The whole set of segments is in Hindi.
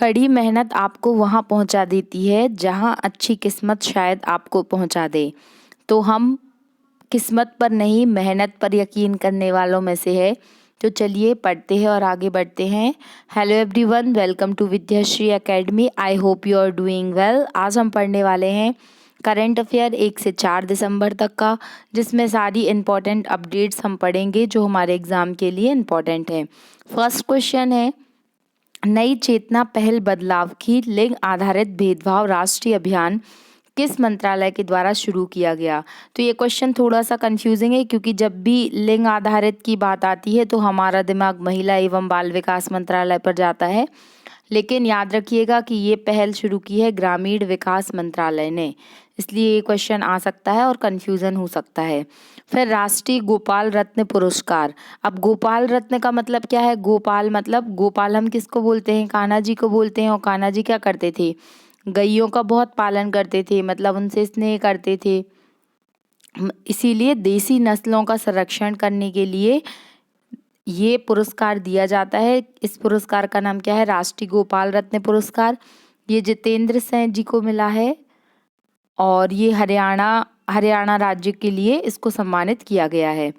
कड़ी मेहनत आपको वहाँ पहुँचा देती है जहाँ अच्छी किस्मत शायद आपको पहुँचा दे। तो हम किस्मत पर नहीं, मेहनत पर यकीन करने वालों में से है। तो चलिए पढ़ते हैं और आगे बढ़ते हैं। Hello everyone, welcome to Vidyashree academy. I hope you are doing well. आज हम पढ़ने वाले हैं करंट अफेयर 1 से 4 दिसंबर तक का, जिसमें सारी इम्पॉर्टेंट अपडेट्स हम पढ़ेंगे जो हमारे एग्ज़ाम के लिए इम्पॉर्टेंट है। फर्स्ट क्वेश्चन है, नई चेतना पहल बदलाव की लिंग आधारित भेदभाव राष्ट्रीय अभियान किस मंत्रालय के द्वारा शुरू किया गया। तो ये क्वेश्चन थोड़ा सा कंफ्यूजिंग है, क्योंकि जब भी लिंग आधारित की बात आती है तो हमारा दिमाग महिला एवं बाल विकास मंत्रालय पर जाता है, लेकिन याद रखिएगा कि ये पहल शुरू की है ग्रामीण विकास मंत्रालय ने, इसलिए ये क्वेश्चन आ सकता है और कंफ्यूजन हो सकता है। फिर राष्ट्रीय गोपाल रत्न पुरस्कार। अब गोपाल रत्न का मतलब क्या है? गोपाल मतलब गोपाल हम किसको बोलते हैं? कान्हा जी को बोलते हैं। और कान्हा जी क्या करते थे? गैयों का बहुत पालन करते थे, मतलब उनसे स्नेह करते थे। इसीलिए देसी नस्लों का संरक्षण करने के लिए ये पुरस्कार दिया जाता है। इस पुरस्कार का नाम क्या है? राष्ट्रीय गोपाल रत्न पुरस्कार। ये जितेंद्र सिंह जी को मिला है और ये हरियाणा राज्य के लिए इसको सम्मानित किया गया है।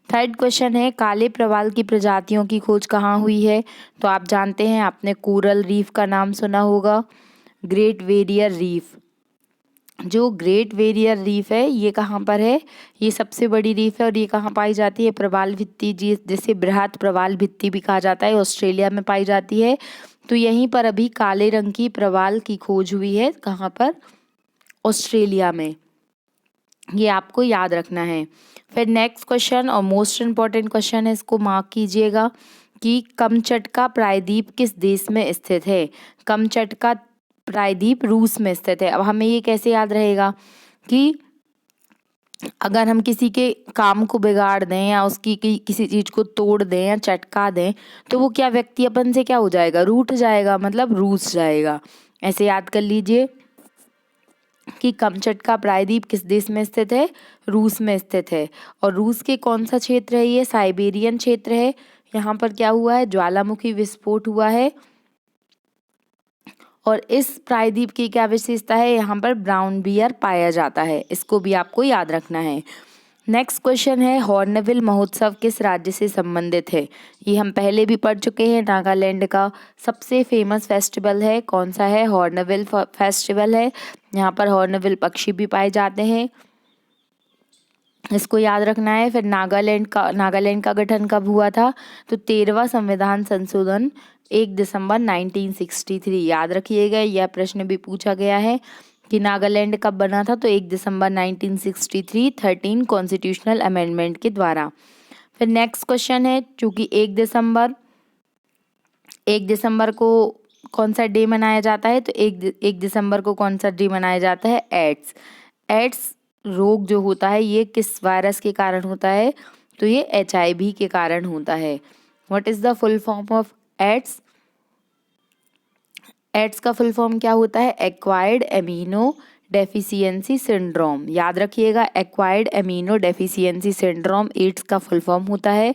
थर्ड क्वेश्चन है, काले प्रवाल की प्रजातियों की खोज कहाँ हुई है? तो आप जानते हैं, आपने कोरल रीफ का नाम सुना होगा। ग्रेट बैरियर रीफ, जो ग्रेट बैरियर रीफ है ये कहाँ पर है? ये सबसे बड़ी रीफ है और ये कहाँ पाई जाती है? प्रवाल भित्ति, जिसे बृहद प्रवाल भित्ति भी कहा जाता है, ऑस्ट्रेलिया में पाई जाती है। तो यहीं पर अभी काले रंग की प्रवाल की खोज हुई है। कहाँ पर? ऑस्ट्रेलिया में। ये आपको याद रखना है। फिर नेक्स्ट क्वेश्चन और मोस्ट इम्पॉर्टेंट क्वेश्चन है, इसको मार्क कीजिएगा कि कमचटका प्रायद्वीप किस देश में स्थित है? कमचटका प्रायद्वीप रूस में स्थित है। अब हमें ये कैसे याद रहेगा कि अगर हम किसी के काम को बिगाड़ दें या उसकी किसी चीज़ को तोड़ दें या चटका दें, तो वो क्या व्यक्ति अपन से क्या हो जाएगा? रूठ जाएगा, मतलब रूस जाएगा। ऐसे याद कर लीजिए कि कमचटका प्रायद्वीप किस देश में स्थित है? रूस में स्थित है। और रूस के कौन सा क्षेत्र है? ये साइबेरियन क्षेत्र है। यहाँ पर क्या हुआ है? ज्वालामुखी विस्फोट हुआ है। और इस प्रायद्वीप की क्या विशेषता है? यहाँ पर ब्राउन बियर पाया जाता है। इसको भी आपको याद रखना है। नेक्स्ट क्वेश्चन है, हॉर्नबिल महोत्सव किस राज्य से संबंधित है? ये हम पहले भी पढ़ चुके हैं। नागालैंड का सबसे फेमस फेस्टिवल है। कौन सा है? हॉर्नबिल फेस्टिवल है। यहाँ पर हॉर्नबिल पक्षी भी पाए जाते हैं, इसको याद रखना है। फिर नागालैंड का गठन कब हुआ था? तो 13वां संविधान संशोधन 1 दिसंबर 1963। याद रखिएगा, यह प्रश्न भी पूछा गया है कि नागालैंड कब बना था? तो 1 दिसंबर 1963 13 कॉन्स्टिट्यूशनल अमेंडमेंट के द्वारा। फिर नेक्स्ट क्वेश्चन है, चूंकि 1 दिसंबर को कौन सा डे मनाया जाता है? तो 1 दिसंबर को कौन सा डे मनाया जाता है? एड्स रोग जो होता है ये किस वायरस के कारण होता है? तो ये HIV के कारण होता है। What is the full form of AIDS? AIDS का फुल फॉर्म क्या होता है? Acquired amino deficiency syndrome. याद रखिएगा, acquired amino deficiency syndrome AIDS का फुल फॉर्म होता है।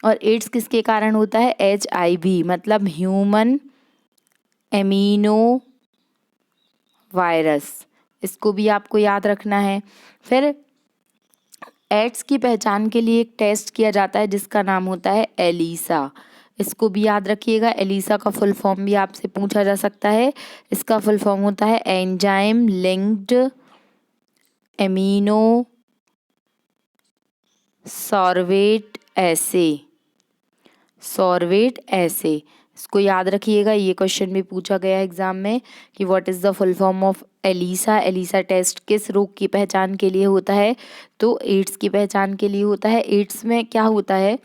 और एड्स किसके कारण होता है? HIV मतलब ह्यूमन एमिनो वायरस, इसको भी आपको याद रखना है। फिर एड्स की पहचान के लिए एक टेस्ट किया जाता है जिसका नाम होता है एलिसा, इसको भी याद रखिएगा। एलिसा का फुल फॉर्म भी आपसे पूछा जा सकता है। इसका फुल फॉर्म होता है एंजाइम लिंक्ड एमिनो सॉर्वेट एसे। इसको याद रखिएगा, ये क्वेश्चन भी पूछा गया है एग्जाम में कि what is the full form of ELISA. ELISA test किस रोग की पहचान के लिए होता है? तो एड्स की पहचान के लिए होता है। एड्स में क्या होता है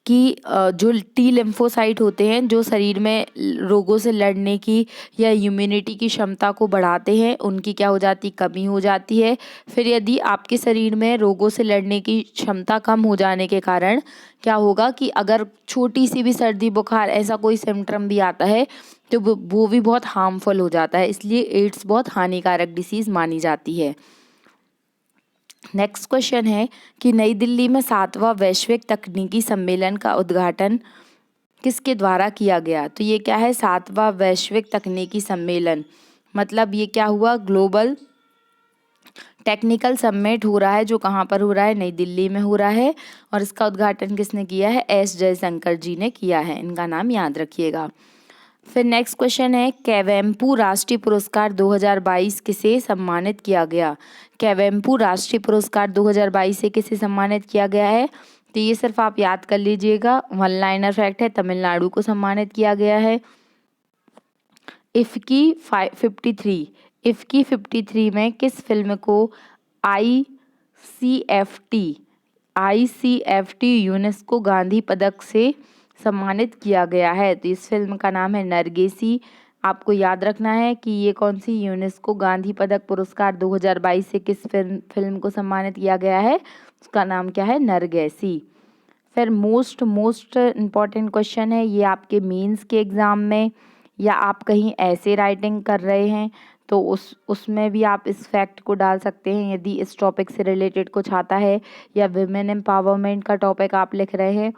कि जो टी लिम्फोसाइट होते हैं जो शरीर में रोगों से लड़ने की या इम्यूनिटी की क्षमता को बढ़ाते हैं, उनकी क्या हो जाती? कमी हो जाती है। फिर यदि आपके शरीर में रोगों से लड़ने की क्षमता कम हो जाने के कारण क्या होगा कि अगर छोटी सी भी सर्दी बुखार ऐसा कोई सिम्टम भी आता है तो वो भी बहुत हार्मफुल हो जाता है। इसलिए एड्स बहुत हानिकारक डिसीज़ मानी जाती है। नेक्स्ट क्वेश्चन है कि नई दिल्ली में 7वां वैश्विक तकनीकी सम्मेलन का उद्घाटन किसके द्वारा किया गया? तो ये क्या है? 7वां वैश्विक तकनीकी सम्मेलन। मतलब ये क्या हुआ? ग्लोबल टेक्निकल समिट हो रहा है, जो कहाँ पर हो रहा है? नई दिल्ली में हो रहा है। और इसका उद्घाटन किसने किया है? एस जयशंकर जी ने किया है। इनका नाम याद रखिएगा। फिर नेक्स्ट क्वेश्चन है, केवेम्पू राष्ट्रीय पुरस्कार 2022 किसे सम्मानित किया गया? केवेम्पू राष्ट्रीय पुरस्कार 2022 से किसे सम्मानित किया गया है? तो ये सिर्फ आप याद कर लीजिएगा, वन लाइनर फैक्ट है, तमिलनाडु को सम्मानित किया गया है। इफ्की 53 इफ्की 53 में किस फिल्म को आईसीएफटी यूनेस्को गांधी पदक से सम्मानित किया गया है? तो इस फिल्म का नाम है नरगिसी। आपको याद रखना है कि ये कौन सी यूनेस्को गांधी पदक पुरस्कार 2022 से किस फिल्म को सम्मानित किया गया है? उसका नाम क्या है? नरगिसी। फिर मोस्ट इम्पॉर्टेंट क्वेश्चन है ये आपके मेंस के एग्ज़ाम में, या आप कहीं ऐसे राइटिंग कर रहे हैं तो उसमें भी आप इस फैक्ट को डाल सकते हैं, यदि इस टॉपिक से रिलेटेड कुछ आता है, या विमेन एम्पावरमेंट का टॉपिक आप लिख रहे हैं।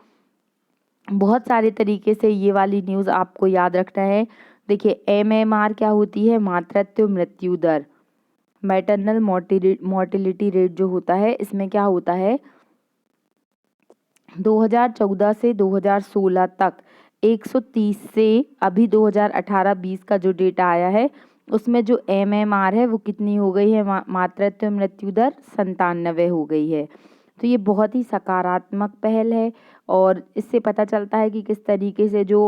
बहुत सारे तरीके से ये वाली न्यूज़ आपको याद रखना है। देखिए, MMR क्या होती है? मातृत्व मृत्यु दर, मैटरनल मोर्टिलिटी रेट जो होता है, इसमें क्या होता है? 2014 से 2016 तक 130 से अभी 2018-20 का जो डेटा आया है उसमें जो MMR है वो कितनी हो गई है? मातृत्व मृत्यु दर 97 हो गई है। तो ये बहुत ही सकारात्मक पहल है और इससे पता चलता है कि किस तरीके से जो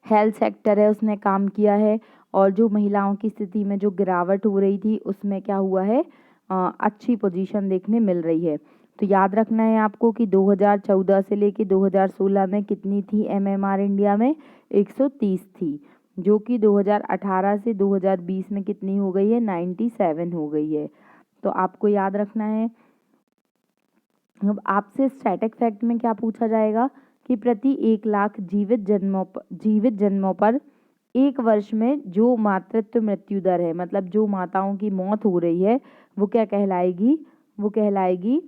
हेल्थ सेक्टर है उसने काम किया है, और जो महिलाओं की स्थिति में जो गिरावट हो रही थी उसमें क्या हुआ है? अच्छी पोजीशन देखने मिल रही है। तो याद रखना है आपको कि 2014 से लेके 2016 में कितनी थी MMR इंडिया में? 130 थी, जो कि 2018 से 2020 में कितनी हो गई है? 97 हो गई है। तो आपको याद रखना है। अब आपसे स्टैटिक फैक्ट में क्या पूछा जाएगा कि प्रति 1 लाख जीवित जन्मों पर एक वर्ष में जो मातृत्व मृत्यु दर है, मतलब जो माताओं की मौत हो रही है, वो क्या कहलाएगी? वो कहलाएगी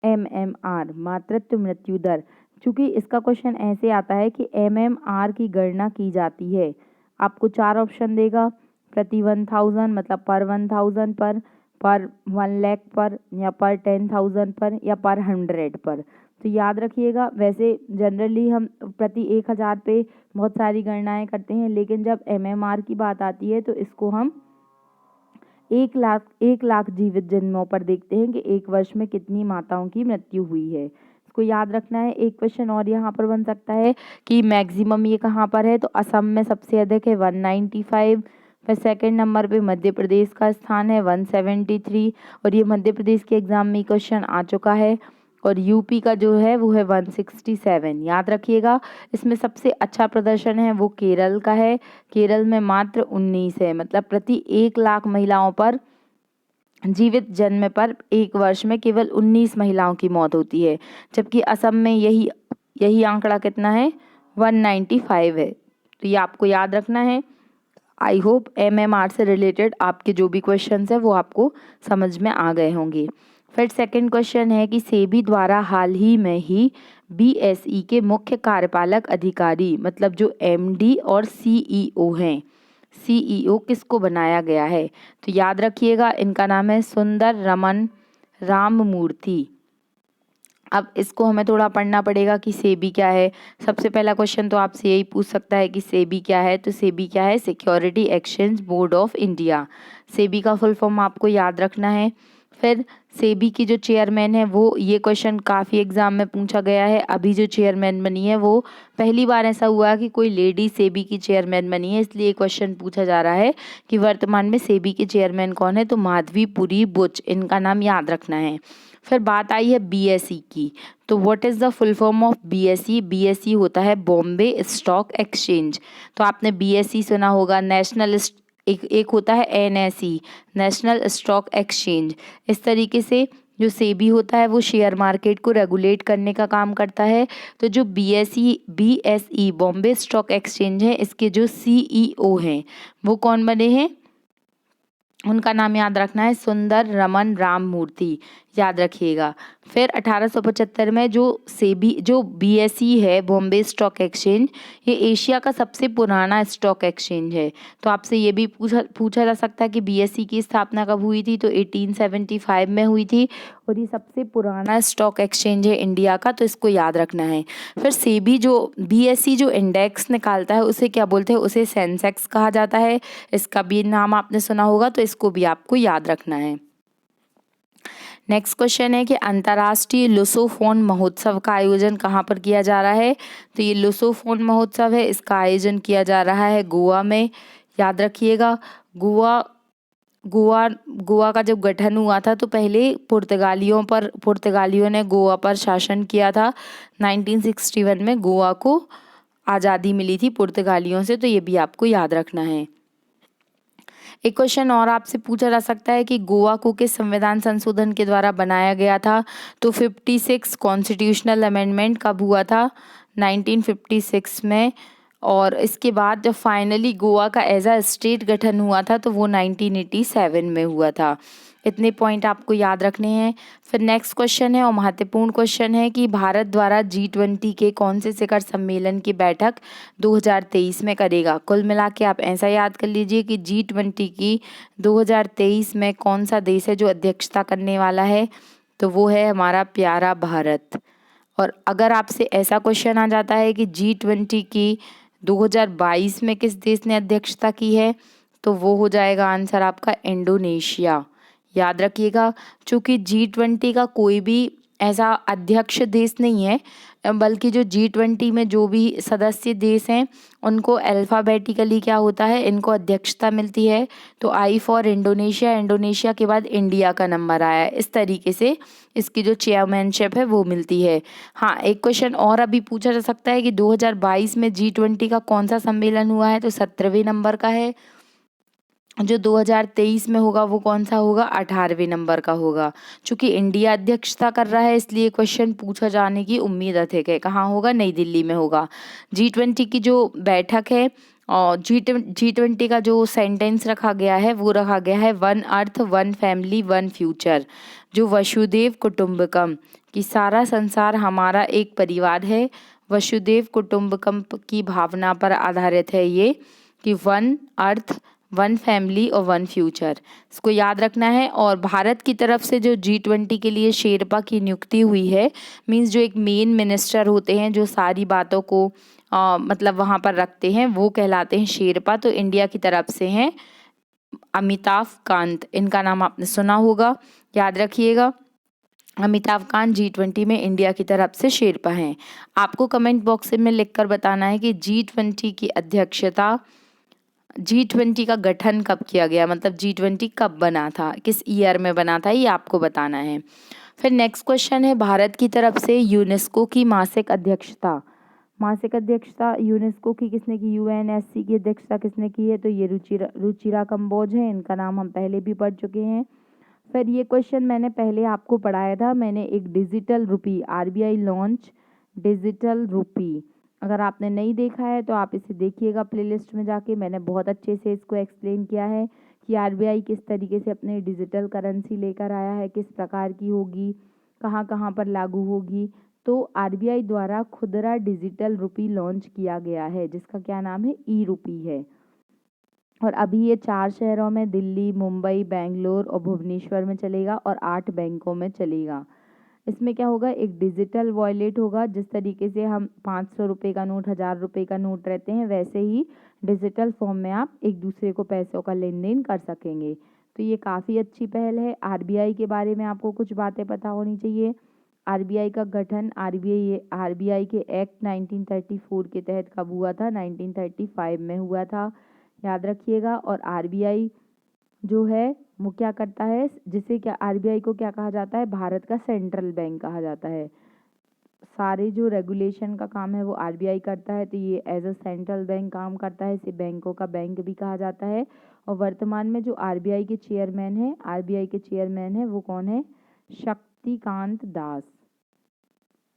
MMR, मातृत्व मृत्यु दर। चूंकि इसका क्वेश्चन ऐसे आता है कि MMR की गणना की जाती है, आपको 4 ऑप्शन देगा, प्रति 1000 मतलब पर 1000 पर 1 लाख पर, या पर 10,000 पर, या पर 100 पर। तो याद रखिएगा, वैसे जनरली हम प्रति 1000 पे बहुत सारी गणनाएं करते हैं, लेकिन जब MMR की बात आती है तो इसको हम 1 लाख जीवित जन्मों पर देखते हैं कि एक वर्ष में कितनी माताओं की मृत्यु हुई है। इसको याद रखना है। एक क्वेश्चन और यहाँ पर बन सकता है कि मैक्सिमम ये कहाँ पर है? तो असम में सबसे अधिक है 195। फिर सेकंड नंबर पे मध्य प्रदेश का स्थान है 173, और ये मध्य प्रदेश के एग्जाम में क्वेश्चन आ चुका है। और यूपी का जो है वो है 167। याद रखिएगा, इसमें सबसे अच्छा प्रदर्शन है वो केरल का है। केरल में मात्र 19 है, मतलब प्रति 1 लाख महिलाओं पर जीवित जन्म पर एक वर्ष में केवल 19 महिलाओं की मौत होती है, जबकि असम में यही आंकड़ा कितना है? 195 है। तो ये आपको याद रखना है। आई होप MMR से रिलेटेड आपके जो भी क्वेश्चंस है वो आपको समझ में आ गए होंगे। फिर सेकंड क्वेश्चन है कि सेबी द्वारा हाल ही में ही BSE के मुख्य कार्यपालक अधिकारी, मतलब जो MD और CEO हैं, CEO किसको बनाया गया है? तो याद रखिएगा, इनका नाम है सुंदर रमन राममूर्ति। अब इसको हमें थोड़ा पढ़ना पड़ेगा कि सेबी क्या है। सबसे पहला क्वेश्चन तो आपसे यही पूछ सकता है कि सेबी क्या है। तो सेबी क्या है? Security exchange board of India. SEBI का फुल फॉर्म आपको याद रखना है। फिर सेबी की जो चेयरमैन है वो, ये क्वेश्चन काफ़ी एग्जाम में पूछा गया है, अभी जो चेयरमैन बनी है वो पहली बार ऐसा हुआ है कि कोई लेडी सेबी की चेयरमैन बनी है, इसलिए क्वेश्चन पूछा जा रहा है कि वर्तमान में सेबी के चेयरमैन कौन है? तो माधवीपुरी बुच, इनका नाम याद रखना है। फिर बात आई है BSE की। तो what is the full form of BSE? BSE होता है बॉम्बे स्टॉक एक्सचेंज। तो आपने BSE सुना होगा। एक होता है NSE, नेशनल स्टॉक एक्सचेंज। इस तरीके से जो सेबी होता है वो शेयर मार्केट को रेगुलेट करने का काम करता है। तो जो BSE बॉम्बे स्टॉक एक्सचेंज है, इसके जो CEO हैं वो कौन बने हैं? उनका नाम याद रखना है, सुंदर रमन राममूर्ति। याद रखिएगा। फिर 1875 में जो BSE है, बॉम्बे स्टॉक एक्सचेंज, ये एशिया का सबसे पुराना स्टॉक एक्सचेंज है। तो आपसे ये भी पूछा जा सकता है कि BSE की स्थापना कब हुई थी, तो 1875 में हुई थी और ये सबसे पुराना स्टॉक एक्सचेंज है इंडिया का, तो इसको याद रखना है। फिर सेबी जो BSE जो इंडेक्स निकालता है उसे क्या बोलते हैं, उसे सेंसेक्स कहा जाता है। इसका भी नाम आपने सुना होगा, तो इसको भी आपको याद रखना है। नेक्स्ट क्वेश्चन है कि अंतर्राष्ट्रीय लुसोफोन महोत्सव का आयोजन कहाँ पर किया जा रहा है, तो ये लुसोफोन महोत्सव है, इसका आयोजन किया जा रहा है गोवा में। याद रखिएगा, गोवा का जब गठन हुआ था तो पहले पुर्तगालियों ने गोवा पर शासन किया था। 1961 में गोवा को आज़ादी मिली थी पुर्तगालियों से, तो ये भी आपको याद रखना है। एक क्वेश्चन और आपसे पूछा जा सकता है कि गोवा को किस संविधान संशोधन के द्वारा बनाया गया था, तो 56 कॉन्स्टिट्यूशनल अमेंडमेंट कब हुआ था, 1956 में। और इसके बाद जब फाइनली गोवा का एज अ स्टेट गठन हुआ था तो वो 1987 में हुआ था। इतने पॉइंट आपको याद रखने हैं। फिर नेक्स्ट क्वेश्चन है और महत्वपूर्ण क्वेश्चन है कि भारत द्वारा G20 के कौन से शिखर सम्मेलन की बैठक 2023 में करेगा। कुल मिला के आप ऐसा याद कर लीजिए कि G20 की 2023 में कौन सा देश है जो अध्यक्षता करने वाला है, तो वो है हमारा प्यारा भारत। और अगर आपसे ऐसा क्वेश्चन आ जाता है कि G20 की 2022 में किस देश ने अध्यक्षता की है, तो वो हो जाएगा आंसर आपका इंडोनेशिया। याद रखिएगा, चूँकि G20 का कोई भी ऐसा अध्यक्ष देश नहीं है, बल्कि जो G20 में जो भी सदस्य देश हैं उनको अल्फ़ाबेटिकली क्या होता है, इनको अध्यक्षता मिलती है। तो I फॉर इंडोनेशिया, इंडोनेशिया के बाद इंडिया का नंबर आया है। इस तरीके से इसकी जो चेयरमैनशिप है वो मिलती है। हाँ, एक क्वेश्चन और अभी पूछा जा सकता है कि 2022 में G20 का कौन सा सम्मेलन हुआ है, तो 17वें नंबर का है। जो 2023 में होगा वो कौन सा होगा, 18वें नंबर का होगा। चूंकि इंडिया अध्यक्षता कर रहा है इसलिए क्वेश्चन पूछा जाने की उम्मीद अधिक है। कहाँ होगा, नई दिल्ली में होगा। G20 की जो बैठक है और G20 का जो सेंटेंस रखा गया है वो रखा गया है one earth one family one future. जो वसुदेव कुटुम्बकम कि सारा संसार हमारा एक परिवार है, वसुदेव कुटुम्बकम की भावना पर आधारित है ये, कि वन अर्थ वन फैमिली और वन फ्यूचर, इसको याद रखना है। और भारत की तरफ से जो G20 के लिए शेरपा की नियुक्ति हुई है, मीन्स जो एक मेन मिनिस्टर होते हैं जो सारी बातों को मतलब वहाँ पर रखते हैं, वो कहलाते हैं शेरपा। तो इंडिया की तरफ से हैं अमिताभ कांत, इनका नाम आपने सुना होगा, याद रखिएगा। अमिताभ कांत G20 में इंडिया की तरफ से शेरपा हैं। आपको कमेंट बॉक्स में लिखकर बताना है कि G20 की अध्यक्षता, G20 का गठन कब किया गया, मतलब G20 कब बना था, किस ईयर में बना था, ये आपको बताना है। फिर नेक्स्ट क्वेश्चन है भारत की तरफ से यूनेस्को की मासिक अध्यक्षता यूनेस्को की किसने की, UNSC की अध्यक्षता किसने की है, तो ये रुचिरा कंबोज है, इनका नाम हम पहले भी पढ़ चुके हैं। फिर ये क्वेश्चन मैंने पहले आपको पढ़ाया था, मैंने एक digital rupee RBI launch digital rupee, अगर आपने नहीं देखा है तो आप इसे देखिएगा प्लेलिस्ट में जाके। मैंने बहुत अच्छे से इसको एक्सप्लेन किया है कि RBI किस तरीके से अपने डिजिटल करेंसी लेकर आया है, किस प्रकार की होगी, कहाँ कहाँ पर लागू होगी। तो RBI द्वारा खुदरा डिजिटल रुपी लॉन्च किया गया है जिसका क्या नाम है, ई-रुपी है। और अभी ये 4 शहरों में दिल्ली, मुंबई, बेंगलोर और भुवनेश्वर में चलेगा और 8 बैंकों में चलेगा। इसमें क्या होगा, एक डिजिटल वॉलेट होगा, जिस तरीके से हम 500 रुपये का नोट, 1000 रुपये का नोट रहते हैं, वैसे ही डिजिटल फॉर्म में आप एक दूसरे को पैसों का लेन देन कर सकेंगे। तो ये काफ़ी अच्छी पहल है। RBI के बारे में आपको कुछ बातें पता होनी चाहिए। RBI का गठन RBI के एक्ट 1934 के तहत कब हुआ था, 1935 में हुआ था, याद रखिएगा। और RBI जो है वो क्या करता है, जिसे क्या RBI को क्या कहा जाता है, भारत का सेंट्रल बैंक कहा जाता है। सारे जो रेगुलेशन का काम है वो RBI करता है, तो ये एज अ सेंट्रल बैंक काम करता है, इसे बैंकों का बैंक भी कहा जाता है। और वर्तमान में जो RBI के चेयरमैन है वो कौन है, शक्तिकांत दास।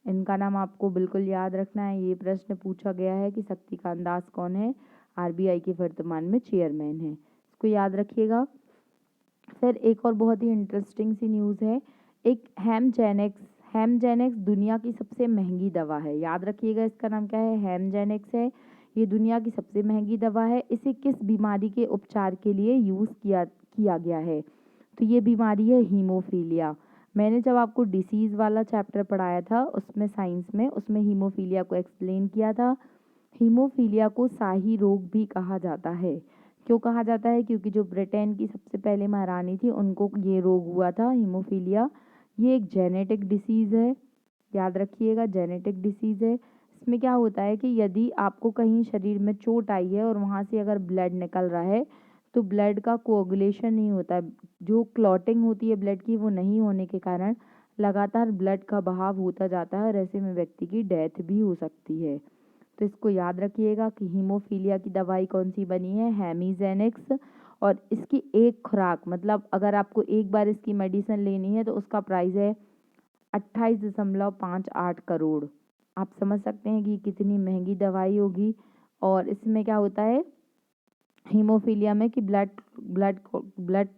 इनका नाम आपको बिल्कुल याद रखना है, ये प्रश्न पूछा गया है कि शक्तिकांत दास कौन है, RBI के वर्तमान में चेयरमैन है, इसको याद रखिएगा। फिर एक और बहुत ही इंटरेस्टिंग सी न्यूज़ है, एक हेमजेनेक्स दुनिया की सबसे महंगी दवा है, याद रखिएगा इसका नाम क्या है, हेमजेनेक्स है। ये दुनिया की सबसे महंगी दवा है। इसे किस बीमारी के उपचार के लिए यूज़ किया गया है? तो ये बीमारी है हीमोफीलिया। मैंने जब आपको डिसीज़ वाला चैप्टर पढ़ाया था उसमें साइंस में, उसमें हीमोफीलिया को एक्सप्लेन किया था। हीमोफीलिया को शाही रोग भी कहा जाता है। क्यों कहा जाता है? क्योंकि जो ब्रिटेन की सबसे पहले महारानी थी उनको ये रोग हुआ था, हीमोफीलिया। ये एक जेनेटिक डिसीज़ है, याद रखिएगा, जेनेटिक डिसीज़ है। इसमें क्या होता है कि यदि आपको कहीं शरीर में चोट आई है और वहाँ से अगर ब्लड निकल रहा है तो ब्लड का कोअगुलेशन नहीं होता है, जो क्लॉटिंग होती है ब्लड की वो नहीं होने के कारण लगातार ब्लड का बहाव होता जाता है और ऐसे में व्यक्ति की डेथ भी हो सकती है। तो इसको याद रखिएगा कि हीमोफीलिया की दवाई कौन सी बनी है, हेमीजेनेक्स। और इसकी एक खुराक, मतलब अगर आपको एक बार इसकी मेडिसिन लेनी है तो उसका प्राइस है 28.58 करोड़। आप समझ सकते हैं कि कितनी महंगी दवाई होगी। और इसमें क्या होता है हीमोफीलिया में कि ब्लड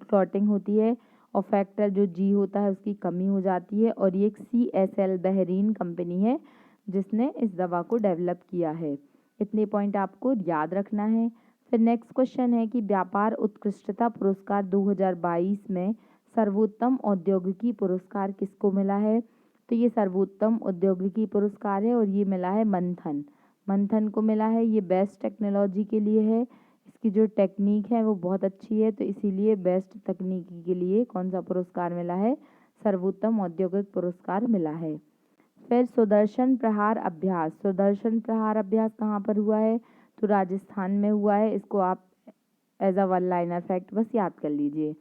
क्लॉटिंग होती है और फैक्टर जो जी होता है उसकी कमी हो जाती है। और ये एक CSL बहरीन कंपनी है जिसने इस दवा को डेवलप किया है। इतने पॉइंट आपको याद रखना है। फिर नेक्स्ट क्वेश्चन है कि व्यापार उत्कृष्टता पुरस्कार 2022 में सर्वोत्तम औद्योगिकी पुरस्कार किसको मिला है? तो ये सर्वोत्तम औद्योगिकी पुरस्कार है और ये मिला है मंथन को मिला है। ये बेस्ट टेक्नोलॉजी के लिए है। इसकी जो टेक्निक है वो बहुत अच्छी है, तो इसीलिए बेस्ट तकनीकी के लिए कौन सा पुरस्कार मिला है? सर्वोत्तम औद्योगिक पुरस्कार मिला है। फिर सुदर्शन प्रहार अभ्यास कहाँ पर हुआ है? तो राजस्थान में हुआ है। इसको आप as a one liner fact बस याद कर लीजिए।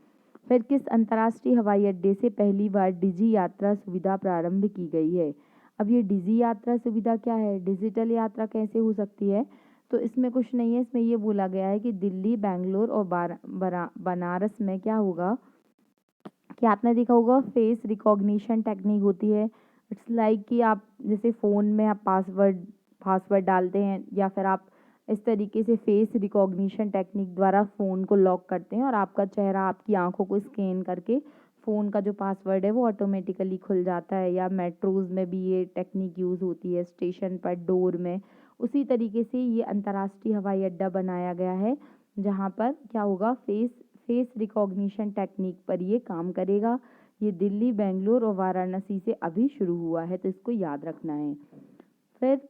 फिर किस अंतर्राष्ट्रीय हवाई अड्डे से पहली बार डिजी यात्रा सुविधा प्रारंभ की गई है? अब ये डिजी यात्रा सुविधा क्या है? डिजिटल यात्रा कैसे हो सकती है? तो इसमें कुछ नहीं है, इसमें ये बोला गया है कि दिल्ली, बेंगलोर और बनारस में क्या होगा कि आपने देखा होगा फेस रिकॉग्निशन टेक्निक होती है। इट्स लाइक कि आप जैसे फ़ोन में आप पासवर्ड डालते हैं या फिर आप इस तरीके से फेस रिकॉग्निशन टेक्निक द्वारा फ़ोन को लॉक करते हैं और आपका चेहरा आपकी आंखों को स्कैन करके फ़ोन का जो पासवर्ड है वो ऑटोमेटिकली खुल जाता है। या मेट्रोज़ में भी ये टेक्निक यूज़ होती है, स्टेशन पर, डोर में। उसी तरीके से ये अंतर्राष्ट्रीय हवाई अड्डा बनाया गया है जहाँ पर क्या होगा फेस रिकॉग्निशन टेक्निक पर ये काम करेगा। ये दिल्ली, बेंगलोर और वाराणसी से अभी शुरू हुआ है, तो इसको याद रखना है। फिर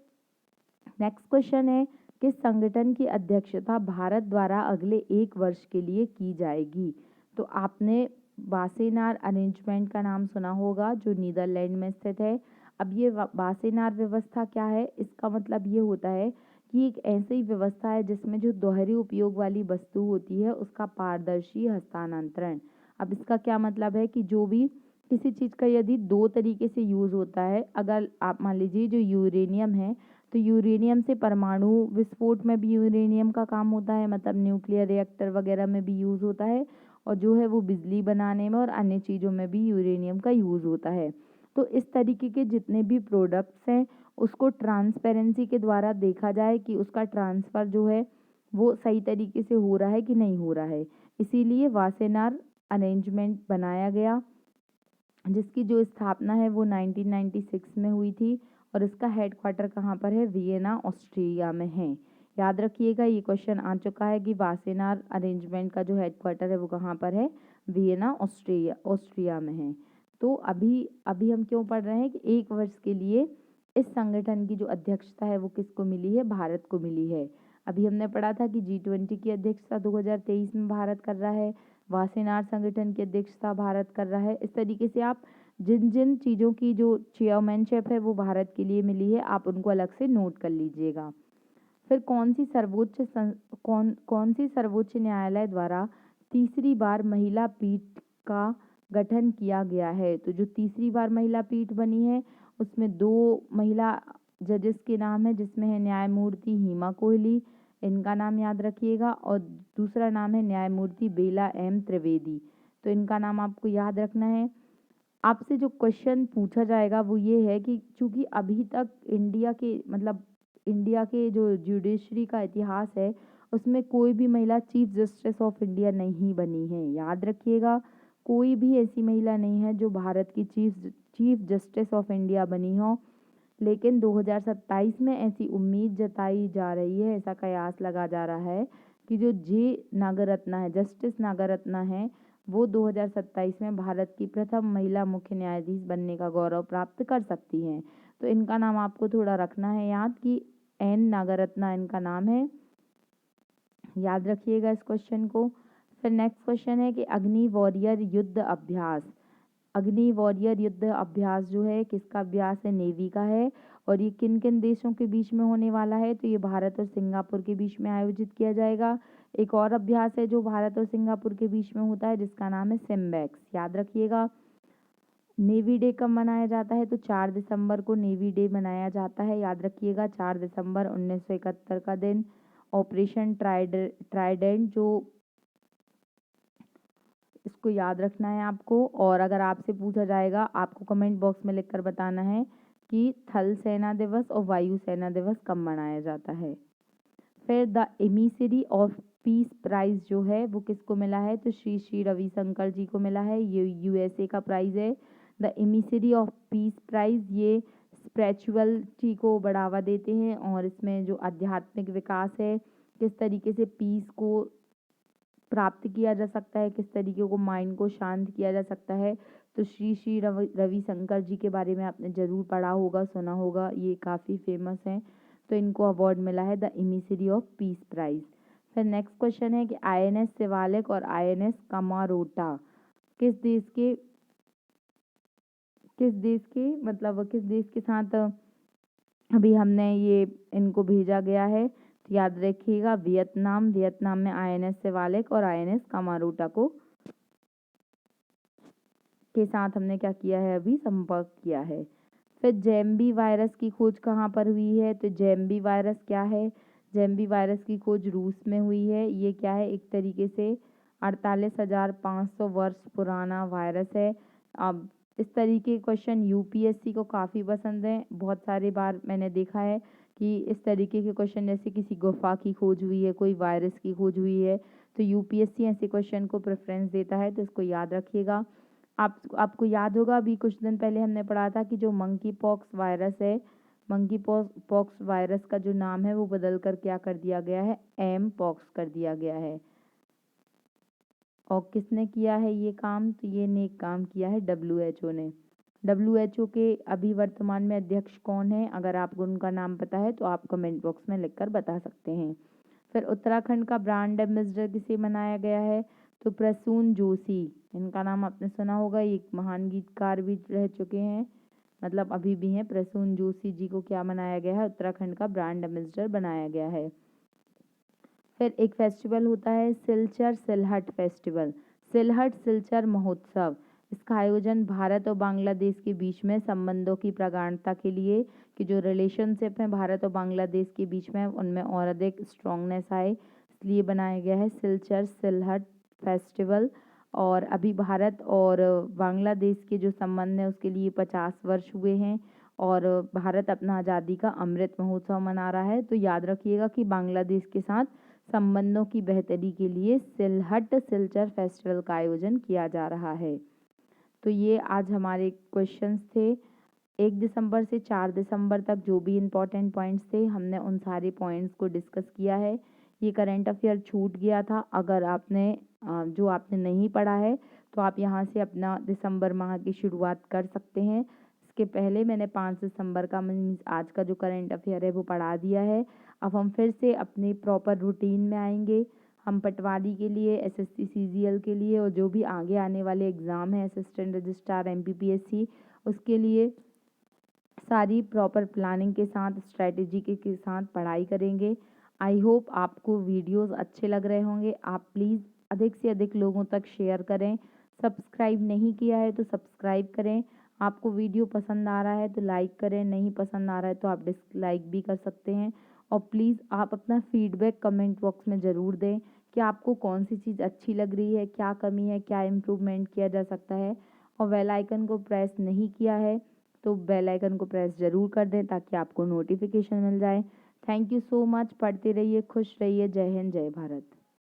नेक्स्ट क्वेश्चन है किस संगठन की अध्यक्षता भारत द्वारा अगले 1 वर्ष के लिए की जाएगी? तो आपने वासेनार अरेंजमेंट का नाम सुना होगा जो नीदरलैंड में स्थित है। अब ये वासेनार व्यवस्था क्या है? इसका मतलब ये होता है कि एक ऐसी व्यवस्था है जिसमें जो दोहरे उपयोग वाली वस्तु होती है उसका पारदर्शी हस्तांतरण। अब इसका क्या मतलब है कि जो भी किसी चीज़ का यदि 2 तरीके से यूज़ होता है, अगर आप मान लीजिए जो यूरेनियम है तो यूरेनियम से परमाणु विस्फोट में भी यूरेनियम का काम होता है, मतलब न्यूक्लियर रिएक्टर वगैरह में भी यूज़ होता है। और जो है वो बिजली बनाने में और अन्य चीज़ों में भी यूरेनियम का यूज़ होता है। तो इस तरीके के जितने भी प्रोडक्ट्स हैं उसको ट्रांसपेरेंसी के द्वारा देखा जाए कि उसका ट्रांसफ़र जो है वो सही तरीके से हो रहा है कि नहीं हो रहा है। इसीलिए वासेनार अरेंजमेंट बनाया गया जिसकी जो स्थापना है वो 1996 में हुई थी। और इसका हेडक्वार्टर कहाँ पर है? वियना, ऑस्ट्रिया में है। याद रखिएगा, ये क्वेश्चन आ चुका है कि वासेनार अरेंजमेंट का जो हेडक्वार्टर है वो कहाँ पर है? वियना, ऑस्ट्रिया में है। तो अभी अभी हम क्यों पढ़ रहे हैं कि 1 वर्ष के लिए इस संगठन की जो अध्यक्षता है वो किसको मिली है? भारत को मिली है। अभी हमने पढ़ा था कि G20 की अध्यक्षता 2023 में भारत कर रहा है। वासेनार संगठन की अध्यक्षता भारत कर रहा है। इस तरीके से आप जिन जिन चीज़ों की जो चेयरमैनशिप है वो भारत के लिए मिली है आप उनको अलग से नोट कर लीजिएगा। फिर कौन सी सर्वोच्च न्यायालय द्वारा तीसरी बार महिला पीठ का गठन किया गया है? तो जो तीसरी बार महिला पीठ बनी है उसमें 2 महिला जजेस के नाम है जिसमें है न्यायमूर्ति हिमा कोहली, इनका नाम याद रखिएगा, और दूसरा नाम है न्यायमूर्ति बेला एम त्रिवेदी। तो इनका नाम आपको याद रखना है। आपसे जो क्वेश्चन पूछा जाएगा वो ये है कि चूंकि अभी तक इंडिया के जो जुडिशरी का इतिहास है उसमें कोई भी महिला चीफ जस्टिस ऑफ इंडिया नहीं बनी है, याद रखिएगा, कोई भी ऐसी महिला नहीं है जो भारत की चीफ जस्टिस ऑफ इंडिया बनी हो, लेकिन 2027 में ऐसी उम्मीद जताई जा रही है, ऐसा कयास लगा जा रहा है कि जो नागरत्ना है, जस्टिस नागरत्ना है, वो 2027 में भारत की प्रथम महिला मुख्य न्यायाधीश बनने का गौरव प्राप्त कर सकती हैं। तो इनका नाम आपको थोड़ा रखना है याद कि एन नागरत्ना इनका नाम है, याद रखिएगा इस क्वेश्चन को। फिर नेक्स्ट क्वेश्चन है कि अग्नि वॉरियर युद्ध अभ्यास। अग्नि वॉरियर युद्ध अभ्यास जो है किसका अभ्यास है? नेवी का है। और ये किन किन देशों के बीच में होने वाला है? तो ये भारत और सिंगापुर के बीच में आयोजित किया जाएगा। एक और अभ्यास है जो भारत और सिंगापुर के बीच में होता है जिसका नाम है सिम्बैक्स, याद रखिएगा। नेवी डे कब मनाया जाता है? तो 4 दिसंबर को नेवी डे मनाया जाता है, याद रखिएगा। 4 दिसंबर 1971 का दिन। ऑपरेशन ट्राइडेंट जो, इसको याद रखना है आपको। और अगर आपसे पूछा जाएगा, आपको कमेंट बॉक्स में लिखकर बताना है कि थल सेना दिवस और वायु सेना दिवस कब मनाया जाता है। फिर the emissary of peace prize जो है वो किसको मिला है? तो श्री श्री रविशंकर जी को मिला है। ये यूएसए का प्राइज है। The emissary of peace prize ये स्पिरिचुअलिटी को बढ़ावा देते हैं और इसमें जो आध्यात्मिक विकास है, किस तरीके से पीस को प्राप्त किया जा सकता है, किस तरीके को माइंड को शांत किया जा सकता है, तो श्री श्री रविशंकर जी के बारे में आपने ज़रूर पढ़ा होगा, सुना होगा, ये काफ़ी फेमस हैं। तो इनको अवार्ड मिला है the emissary of peace prize. फिर नेक्स्ट क्वेश्चन है कि आईएनएस शिवालिक और आईएनएस कमारोटा किस देश के साथ अभी हमने ये इनको भेजा गया है? तो याद रखिएगा वियतनाम में आईएनएस शिवालिक और आईएनएस कमारोटा को के साथ हमने क्या किया है? अभी संपर्क किया है। फिर जेएमबी वायरस की खोज कहाँ पर हुई है? तो जेएमबी वायरस क्या है? जेएमबी वायरस की खोज रूस में हुई है। ये क्या है? एक तरीके से 48,500 वर्ष पुराना वायरस है। अब इस तरीके के क्वेश्चन यूपीएससी को काफ़ी पसंद है। बहुत सारी बार मैंने देखा है कि इस तरीके के क्वेश्चन, जैसे किसी गुफा की खोज हुई है, कोई वायरस की खोज हुई है, तो यूपीएससी ऐसे क्वेश्चन को प्रेफरेंस देता है, तो इसको याद रखिएगा। आपको याद होगा अभी कुछ दिन पहले हमने पढ़ा था कि जो मंकी पॉक्स वायरस है, मंकी पॉक्स वायरस का जो नाम है वो बदल कर क्या कर दिया गया है? एम पॉक्स कर दिया गया है। और किसने किया है ये काम? तो ये नेक काम किया है डब्ल्यूएचओ ने। डब्ल्यूएचओ के अभी वर्तमान में अध्यक्ष कौन है? अगर आपको उनका नाम पता है तो आप कमेंट बॉक्स में लिखकर बता सकते हैं। फिर उत्तराखंड का ब्रांड एम्बेसडर किसे बनाया गया है? तो प्रसून जोशी, इनका नाम आपने सुना होगा, ये एक महान गीतकार भी रह चुके हैं, मतलब अभी भी हैं। प्रसून जोशी जी को क्या बनाया गया है? उत्तराखंड का ब्रांड एम्बेसडर बनाया गया है। फिर एक फेस्टिवल होता है सिलचर सिलहट फेस्टिवल, सिलहट सिलचर महोत्सव। इसका आयोजन भारत और बांग्लादेश के बीच में संबंधों की प्रगाढ़ता के लिए, कि जो रिलेशनशिप है भारत और बांग्लादेश के बीच में उनमें और अधिक स्ट्रांगनेस आए, इसलिए बनाया गया है सिलचर सिलहट फेस्टिवल। और अभी भारत और बांग्लादेश के जो संबंध है उसके लिए 50 वर्ष हुए हैं और भारत अपना आज़ादी का अमृत महोत्सव मना रहा है। तो याद रखिएगा कि बांग्लादेश के साथ संबंधों की बेहतरी के लिए सिलहट सिलचर फेस्टिवल का आयोजन किया जा रहा है। तो ये आज हमारे क्वेश्चंस थे। 1 दिसंबर से 4 दिसंबर तक जो भी इम्पोर्टेंट पॉइंट्स थे हमने उन सारे पॉइंट्स को डिस्कस किया है। ये करंट अफेयर छूट गया था, अगर आपने जो आपने नहीं पढ़ा है तो आप यहाँ से अपना दिसंबर माह की शुरुआत कर सकते हैं। इसके पहले मैंने 5 दिसंबर का मीन्स आज का जो करंट अफेयर है वो पढ़ा दिया है। अब हम फिर से अपने प्रॉपर रूटीन में आएंगे। हम पटवारी के लिए, एसएससी सीजीएल के लिए और जो भी आगे आने वाले एग्ज़ाम है असिस्टेंट रजिस्ट्रार एमपीपीएससी, उसके लिए सारी प्रॉपर प्लानिंग के साथ, स्ट्रैटेजी के साथ पढ़ाई करेंगे। आई होप आपको वीडियोस अच्छे लग रहे होंगे। आप प्लीज़ अधिक से अधिक लोगों तक शेयर करें। सब्सक्राइब नहीं किया है तो सब्सक्राइब करें। आपको वीडियो पसंद आ रहा है तो लाइक करें, नहीं पसंद आ रहा है तो आप डिसलाइक भी कर सकते हैं। और प्लीज़ आप अपना फीडबैक कमेंट बॉक्स में ज़रूर दें कि आपको कौन सी चीज़ अच्छी लग रही है, क्या कमी है, क्या इम्प्रूवमेंट किया जा सकता है। और बेल आइकन को प्रेस नहीं किया है तो बेल आइकन को प्रेस ज़रूर कर दें ताकि आपको नोटिफिकेशन मिल जाए। Thank you so much. पढ़ते रहिए, खुश रहिए। जय हिंद, जय भारत।